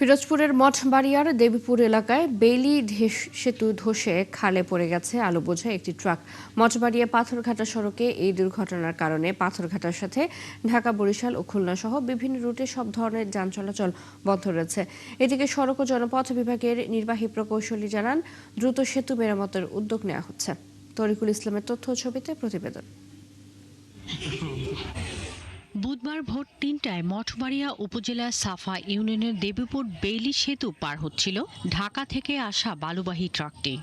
পিরোজপুরের মঠবাড়িয়ার দেবীপুর এলাকায় বেইলি সেতু ধসে খালে পড়ে গেছে আলু বোঝাই একটি ট্রাক। মঠবাড়িয়া পাথরঘাটা সড়কে এই দুর্ঘটনার কারণে পাথরঘাটার সাথে ঢাকা, বরিশাল ও খুলনা সহ বিভিন্ন রুটে সব ধরনের যান চলাচল বন্ধ রয়েছে। এদিকে সড়ক ও জনপথ বিভাগের নির্বাহী প্রকৌশলী জানান, দ্রুত সেতু মেরামতের উদ্যোগ নেওয়া হচ্ছে। তরিকুল ইসলামের তথ্য ও ছবিতে প্রতিবেদন। বুধবার ভোর ৩টায় মঠবাড়িয়া উপজেলার সাফা ইউনিয়নের দেবীপুর বেইলি সেতু পার হচ্ছিল ঢাকা থেকে আসা বালুবাহী ট্রাকটি।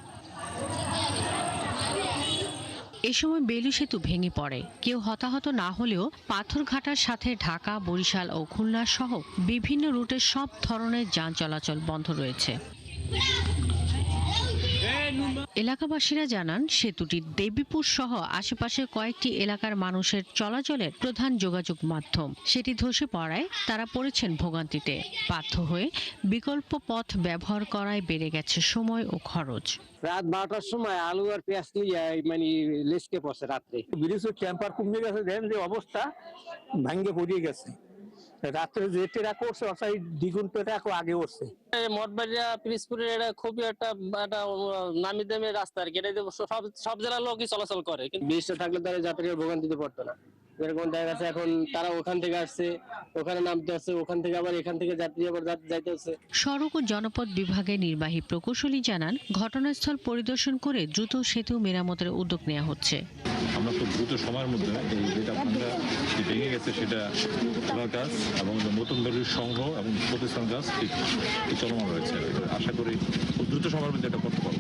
এ সময় বেইলি সেতু ভেঙে পড়ে। কেউ হতাহত না হলেও পাথরঘাটার সাথে ঢাকা, বরিশাল ও খুলনা সহ বিভিন্ন রুটে সব ধরনের যান চলাচল বন্ধ রয়েছে। এলাকাবাসীরা জানান, সেতুটি দেবীপুর সহ আশেপাশের কয়েকটি এলাকার মানুষের চলাচলের প্রধান যোগাযোগ মাধ্যম। সেটি ধসে পড়ায় তারা পড়েছেন ভোগান্তিতে। বাধ্য হয়ে বিকল্প পথ ব্যবহার করায় বেড়ে গেছে সময় ও খরচ। রাত 12টার সময় আলু আর পেঁয়াজ নিয়ে লেসকে পড়ছে রাত্রে। ব্রিজের টেম্পার কমে গেছে, দেখেন যে অবস্থা, ভাঙ্গে পড়িয়ে গেছে। রাত্রে যেটা করছে অসাই দ্বিগুণ পেটা আগে উঠছে। মঠবাড়িয়া পিরোজপুরের এটা খুবই একটা নামি দামি রাস্তা আর কি। এটা সব জেলার লোকই চলাচল করে, কিন্তু ব্রিজটা থাকলে তারা যাত্রীরা ভোগান্তিতে পড়তো না। যেরকম দেখা গেছে এখন তারা ওখান থেকে আসছে, ওখানে নামতে আসছে, ওখান থেকে আবার এখান থেকে যাত্রী আবার যাইতে হচ্ছে। সড়ক ও জনপথ বিভাগের নির্বাহী প্রকৌশলী জানান, ঘটনাস্থল পরিদর্শন করে দ্রুত সেতু মেরামতের উদ্যোগ নেওয়া হচ্ছে। আমরা তো দ্রুত সময়ের মধ্যে যেটা ভেঙে গেছে সেটা তোলার কাজ এবং নতুন বাড়ির সংগ্রহ এবং প্রতিষ্ঠান কাজ ঠিক চলমান রয়েছে। আশা করি দ্রুত সময়ের মধ্যে এটা করতে পারবো।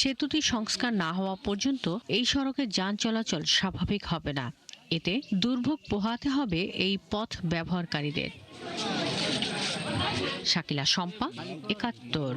সেতুটি সংস্কার না হওয়া পর্যন্ত এই সড়কে যান চলাচল স্বাভাবিক হবে না। এতে দুর্ভোগ পোহাতে হবে এই পথ ব্যবহারকারীদের। শাকিলা শম্পা, ৭১।